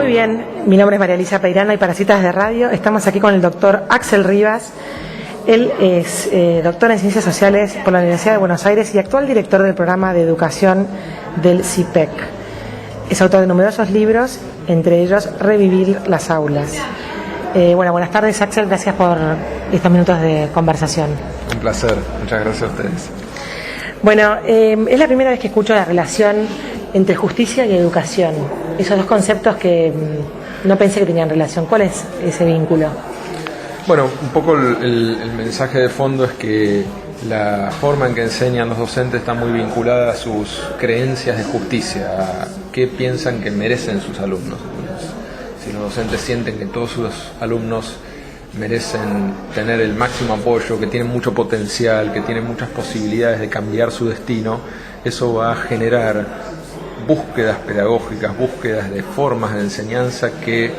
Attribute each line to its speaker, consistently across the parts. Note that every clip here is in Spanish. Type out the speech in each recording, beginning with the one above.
Speaker 1: Muy bien, mi nombre es María Elisa Peirano y para Citas de Radio estamos aquí con el doctor Axel Rivas. Él es doctor en Ciencias Sociales por la Universidad de Buenos Aires y actual director del programa de educación del CIPEC. Es autor de numerosos libros, entre ellos Revivir las aulas. Buenas tardes, Axel, gracias por estos minutos de conversación.
Speaker 2: Un placer, muchas gracias a ustedes.
Speaker 1: Bueno, es la primera vez que escucho la relación entre justicia y educación. Esos dos conceptos que no pensé que tenían relación. ¿Cuál es ese vínculo?
Speaker 2: Bueno, un poco el mensaje de fondo es que la forma en que enseñan los docentes está muy vinculada a sus creencias de justicia, a qué piensan que merecen sus alumnos. Si los docentes sienten que todos sus alumnos merecen tener el máximo apoyo, que tienen mucho potencial, que tienen muchas posibilidades de cambiar su destino, eso va a generar búsquedas pedagógicas, búsquedas de formas de enseñanza que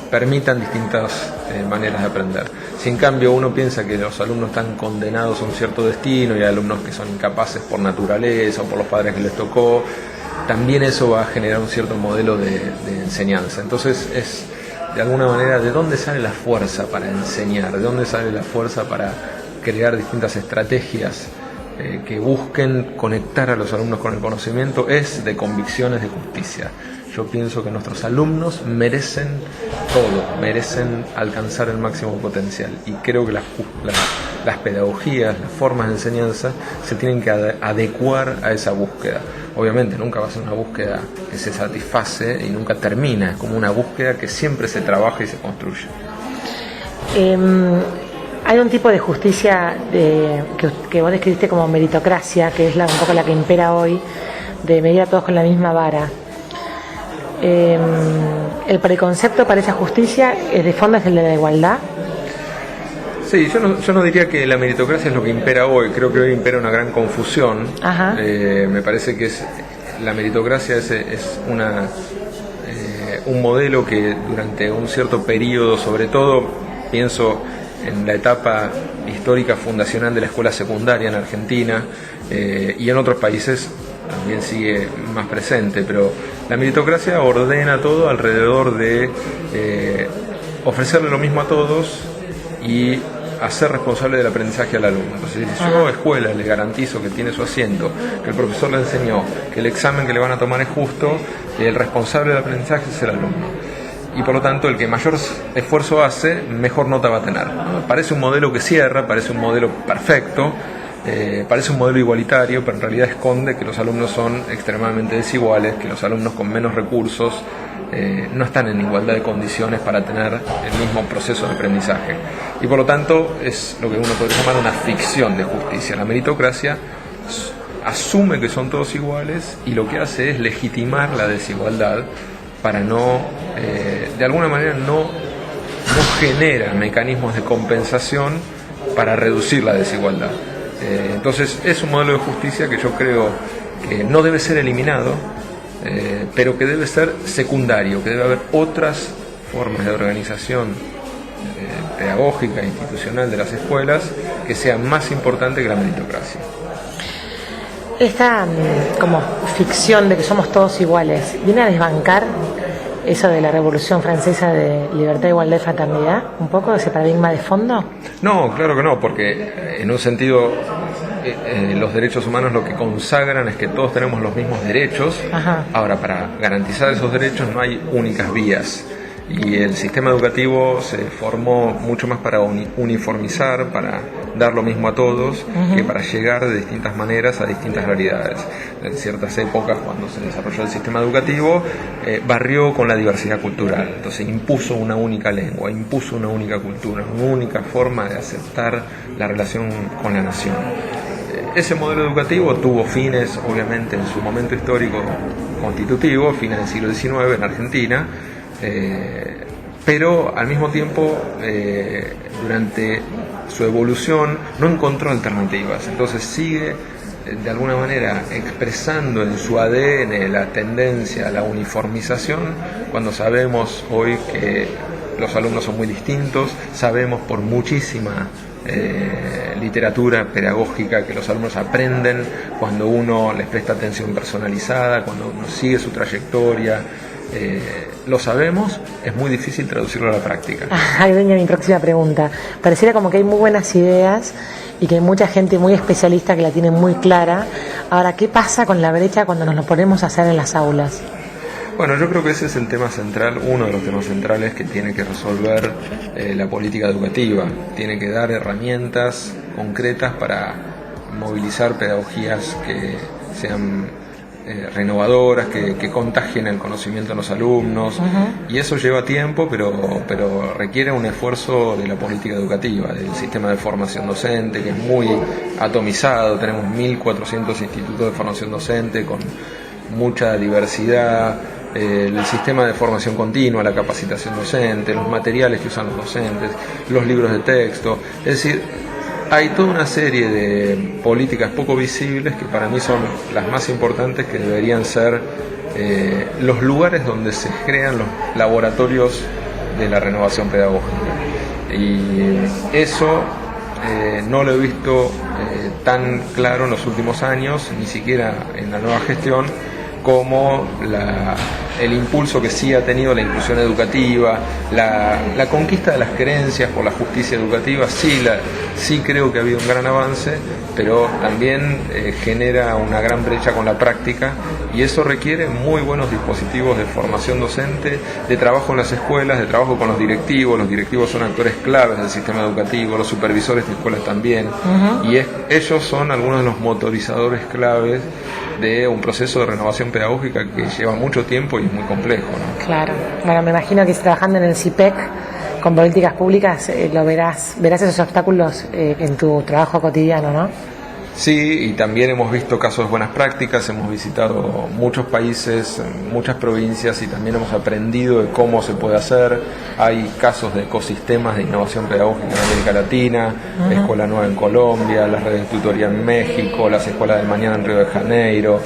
Speaker 2: permitan distintas maneras de aprender. Si en cambio uno piensa que los alumnos están condenados a un cierto destino y hay alumnos que son incapaces por naturaleza o por los padres que les tocó, también eso va a generar un cierto modelo de enseñanza. Entonces es de alguna manera de dónde sale la fuerza para enseñar, de dónde sale la fuerza para crear distintas estrategias que busquen conectar a los alumnos con el conocimiento, es de convicciones de justicia. Yo pienso que nuestros alumnos merecen todo, merecen alcanzar el máximo potencial y creo que las pedagogías, las formas de enseñanza se tienen que adecuar a esa búsqueda. Obviamente nunca va a ser una búsqueda que se satisface y nunca termina, es como una búsqueda que siempre se trabaja y se construye.
Speaker 1: Hay un tipo de justicia que vos describiste como meritocracia, que es un poco la que impera hoy, de medir a todos con la misma vara. El preconcepto para esa justicia de fondo es el de la igualdad.
Speaker 2: Sí, yo no diría que la meritocracia es lo que impera hoy, creo que hoy impera una gran confusión. Me parece que la meritocracia es un modelo que durante un cierto periodo, sobre todo pienso en la etapa histórica fundacional de la escuela secundaria en Argentina y en otros países también sigue más presente, pero la meritocracia ordena todo alrededor de ofrecerle lo mismo a todos y hacer responsable del aprendizaje al alumno. Entonces, si yo, escuela, le garantizo que tiene su asiento, que el profesor le enseñó, que el examen que le van a tomar es justo, que el responsable del aprendizaje es el alumno. Y por lo tanto, el que mayor esfuerzo hace, mejor nota va a tener. Parece un modelo que cierra, parece un modelo perfecto, parece un modelo igualitario, pero en realidad esconde que los alumnos son extremadamente desiguales, que los alumnos con menos recursos no están en igualdad de condiciones para tener el mismo proceso de aprendizaje. Y por lo tanto es lo que uno podría llamar una ficción de justicia. La meritocracia asume que son todos iguales y lo que hace es legitimar la desigualdad para de alguna manera no genera mecanismos de compensación para reducir la desigualdad. Entonces es un modelo de justicia que yo creo que no debe ser eliminado, pero que debe ser secundario, que debe haber otras formas de organización pedagógica e institucional de las escuelas que sean más importantes que la meritocracia.
Speaker 1: Esta como ficción de que somos todos iguales, ¿viene a desbancar eso de la Revolución Francesa de libertad, igualdad y fraternidad? ¿Un poco ese paradigma de fondo?
Speaker 2: No, claro que no, porque en un sentido los derechos humanos lo que consagran es que todos tenemos los mismos derechos. Ahora, para garantizar esos derechos no hay únicas vías. Y el sistema educativo se formó mucho más para uniformizar, para dar lo mismo a todos, que para llegar de distintas maneras a distintas realidades. En ciertas épocas, cuando se desarrolló el sistema educativo, barrió con la diversidad cultural. Entonces impuso una única lengua, impuso una única cultura, una única forma de aceptar la relación con la nación. Ese modelo educativo tuvo fines, obviamente, en su momento histórico constitutivo, fines del siglo XIX en Argentina, pero al mismo tiempo durante su evolución no encontró alternativas, entonces sigue de alguna manera expresando en su ADN la tendencia a la uniformización, cuando sabemos hoy que los alumnos son muy distintos, sabemos por muchísima literatura pedagógica que los alumnos aprenden cuando uno les presta atención personalizada, cuando uno sigue su trayectoria, lo sabemos, es muy difícil traducirlo a la práctica.
Speaker 1: Ahí venía mi próxima pregunta. Pareciera como que hay muy buenas ideas y que hay mucha gente muy especialista que la tiene muy clara. Ahora, ¿qué pasa con la brecha cuando nos lo ponemos a hacer en las aulas?
Speaker 2: Bueno, yo creo que ese es el tema central, uno de los temas centrales que tiene que resolver la política educativa. Tiene que dar herramientas concretas para movilizar pedagogías que sean renovadoras, que contagien el conocimiento en los alumnos. Y eso lleva tiempo, pero requiere un esfuerzo de la política educativa, del sistema de formación docente, que es muy atomizado. Tenemos 1.400 institutos de formación docente con mucha diversidad, el sistema de formación continua, la capacitación docente, los materiales que usan los docentes, los libros de texto. Es decir, hay toda una serie de políticas poco visibles que para mí son las más importantes, que deberían ser los lugares donde se crean los laboratorios de la renovación pedagógica. Y eso no lo he visto tan claro en los últimos años, ni siquiera en la nueva gestión, como el impulso que sí ha tenido la inclusión educativa, la conquista de las creencias por la justicia educativa. Sí creo que ha habido un gran avance, pero también genera una gran brecha con la práctica, y eso requiere muy buenos dispositivos de formación docente, de trabajo en las escuelas, de trabajo con los directivos. Los directivos son actores claves del sistema educativo, los supervisores de escuelas también, y ellos son algunos de los motorizadores claves de un proceso de renovación pedagógica que lleva mucho tiempo y es muy complejo, ¿no? Claro.
Speaker 1: Bueno, me imagino que trabajando en el CIPEC con políticas públicas verás esos obstáculos en tu trabajo cotidiano, ¿no?
Speaker 2: Sí, y también hemos visto casos de buenas prácticas, hemos visitado muchos países, muchas provincias, y también hemos aprendido de cómo se puede hacer. Hay casos de ecosistemas de innovación pedagógica en América Latina, Escuela Nueva en Colombia, las redes de tutoría en México, las escuelas del mañana en Río de Janeiro.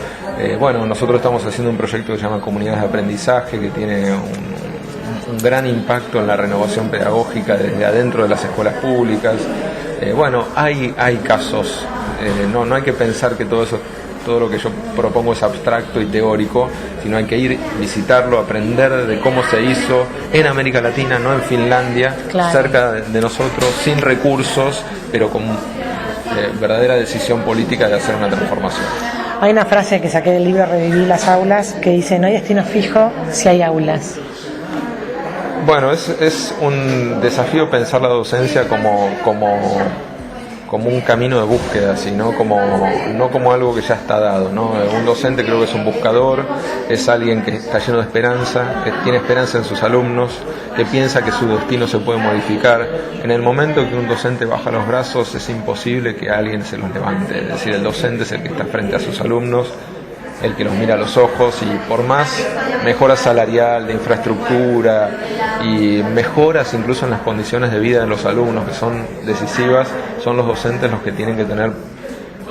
Speaker 2: Bueno, nosotros estamos haciendo un proyecto que se llama Comunidades de Aprendizaje, que tiene un gran impacto en la renovación pedagógica desde adentro de las escuelas públicas. Bueno, hay casos. No hay que pensar que todo lo que yo propongo es abstracto y teórico, sino hay que ir, visitarlo, aprender de cómo se hizo en América Latina, no en Finlandia, claro, cerca de nosotros, sin recursos, pero con verdadera decisión política de hacer una transformación.
Speaker 1: Hay una frase que saqué del libro Revivir las aulas que dice: no hay destino fijo si hay aulas.
Speaker 2: Bueno, es un desafío pensar la docencia como un camino de búsqueda, no como algo que ya está dado, ¿no? Un docente creo que es un buscador, es alguien que está lleno de esperanza, que tiene esperanza en sus alumnos, que piensa que su destino se puede modificar. En el momento que un docente baja los brazos, es imposible que alguien se los levante. Es decir, el docente es el que está frente a sus alumnos, el que los mira a los ojos, y por más mejora salarial, de infraestructura y mejoras incluso en las condiciones de vida de los alumnos, que son decisivas, son los docentes los que tienen que tener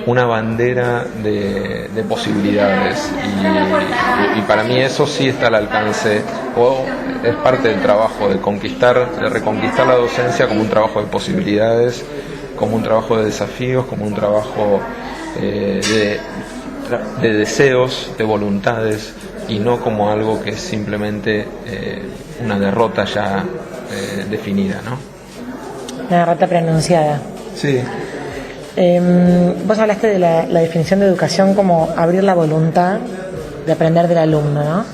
Speaker 2: una bandera de posibilidades, y para mí eso sí está al alcance, o es parte del trabajo de reconquistar la docencia como un trabajo de posibilidades, como un trabajo de desafíos, como un trabajo de deseos, de voluntades, y no como algo que es simplemente una derrota ya definida, ¿no?
Speaker 1: Una derrota preanunciada.
Speaker 2: Sí.
Speaker 1: Vos hablaste de la definición de educación como abrir la voluntad de aprender del alumno, ¿no?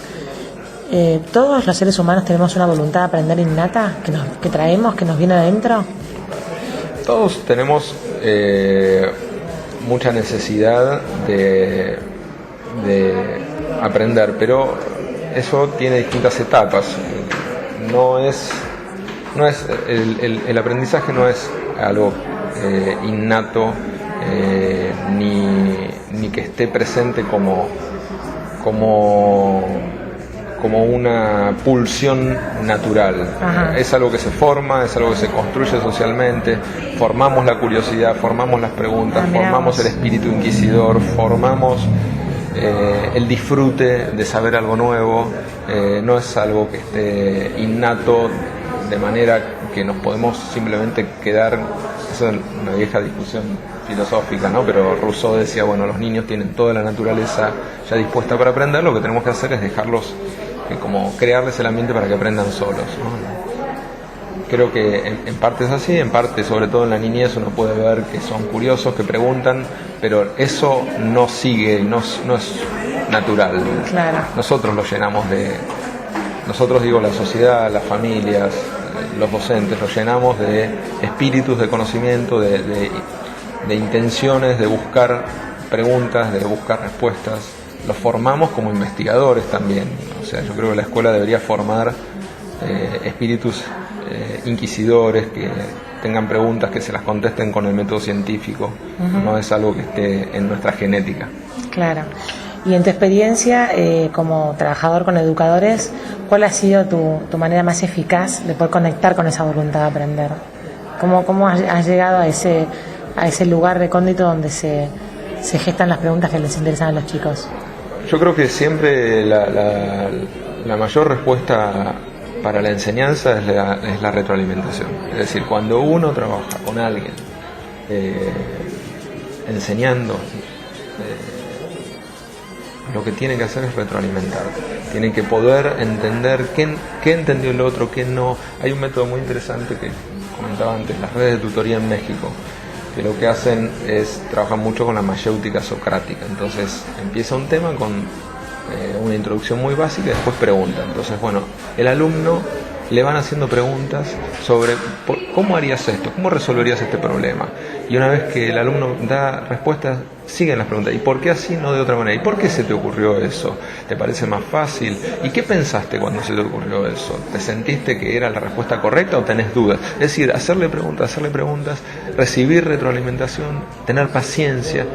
Speaker 1: ¿Todos los seres humanos tenemos una voluntad de aprender innata que traemos, que nos viene adentro?
Speaker 2: Todos tenemos mucha necesidad de aprender, pero eso tiene distintas etapas. El aprendizaje no es algo innato, ni que esté presente como una pulsión natural. Ajá. Es algo que se forma, es algo que se construye socialmente. Formamos la curiosidad, formamos las preguntas, formamos el espíritu inquisidor, formamos el disfrute de saber algo nuevo. No es algo que esté innato, de manera que nos podemos simplemente quedar. Esa es una vieja discusión filosófica, ¿no? Pero Rousseau decía, bueno, los niños tienen toda la naturaleza ya dispuesta para aprender, lo que tenemos que hacer es dejarlos como crearles el ambiente para que aprendan solos, ¿no? Creo que en parte es así, en parte, sobre todo en la niñez, uno puede ver que son curiosos, que preguntan, pero eso no sigue, no es natural.
Speaker 1: Claro.
Speaker 2: Nosotros lo llenamos nosotros digo la sociedad, las familias, los docentes, lo llenamos de espíritus de conocimiento, de intenciones, de buscar preguntas, de buscar respuestas. Los formamos como investigadores también. O sea, yo creo que la escuela debería formar espíritus inquisidores, que tengan preguntas, que se las contesten con el método científico. No es algo que esté en nuestra genética.
Speaker 1: Claro. Y en tu experiencia como trabajador con educadores, ¿cuál ha sido tu manera más eficaz de poder conectar con esa voluntad de aprender? ¿Cómo has llegado a ese lugar recóndito donde se gestan las preguntas que les interesan a los chicos?
Speaker 2: Yo creo que siempre la mayor respuesta para la enseñanza es la retroalimentación. Es decir, cuando uno trabaja con alguien enseñando, lo que tiene que hacer es retroalimentar. Tienen que poder entender qué entendió el otro, qué no. Hay un método muy interesante que comentaba antes, las redes de tutoría en México, que lo que hacen es trabajar mucho con la mayéutica socrática. Entonces empieza un tema con una introducción muy básica y después pregunta. Entonces, bueno, el alumno le van haciendo preguntas sobre cómo harías esto, cómo resolverías este problema. Y una vez que el alumno da respuestas, siguen las preguntas. ¿Y por qué así, no de otra manera? ¿Y por qué se te ocurrió eso? ¿Te parece más fácil? ¿Y qué pensaste cuando se te ocurrió eso? ¿Te sentiste que era la respuesta correcta o tenés dudas? Es decir, hacerle preguntas, recibir retroalimentación, tener paciencia,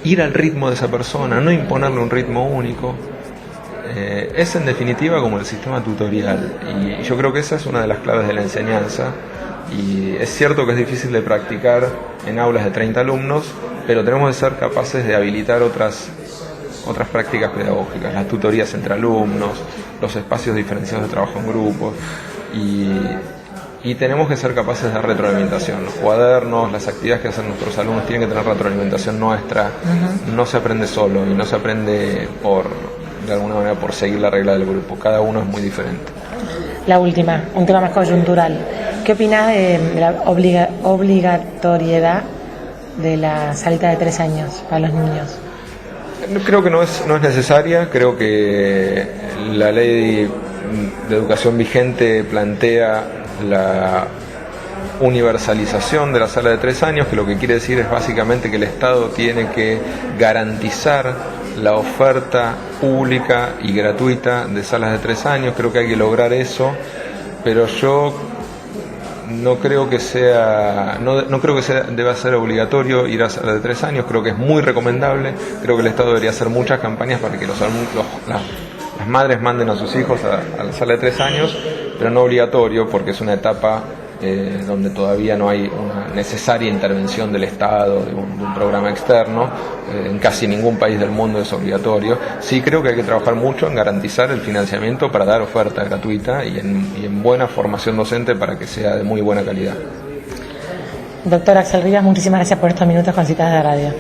Speaker 2: ir al ritmo de esa persona, no imponerle un ritmo único. Es en definitiva como el sistema tutorial, y yo creo que esa es una de las claves de la enseñanza. Y es cierto que es difícil de practicar en aulas de 30 alumnos, pero tenemos que ser capaces de habilitar otras prácticas pedagógicas, las tutorías entre alumnos, los espacios diferenciados de trabajo en grupos, y tenemos que ser capaces de dar retroalimentación. Los cuadernos, las actividades que hacen nuestros alumnos tienen que tener retroalimentación nuestra. No se aprende solo y no se aprende de alguna manera por seguir la regla del grupo. Cada uno es muy diferente.
Speaker 1: La última, un tema más coyuntural. ¿Qué opinás de la obligatoriedad de la salita de 3 años para los niños?
Speaker 2: Creo que no es necesaria. Creo que la ley de educación vigente plantea la universalización de la sala de 3 años, que lo que quiere decir es básicamente que el Estado tiene que garantizar la oferta pública y gratuita de salas de 3 años. Creo que hay que lograr eso, pero yo no creo que deba ser obligatorio ir a salas de 3 años. Creo que es muy recomendable. Creo que el Estado debería hacer muchas campañas para que las madres manden a sus hijos a la sala de 3 años, pero no obligatorio, porque es una etapa donde todavía no hay una necesaria intervención del Estado, de un programa externo. En casi ningún país del mundo es obligatorio. Sí creo que hay que trabajar mucho en garantizar el financiamiento para dar oferta gratuita y en buena formación docente para que sea de muy buena calidad.
Speaker 1: Doctor Axel Rivas, muchísimas gracias por estos minutos con Citas de Radio.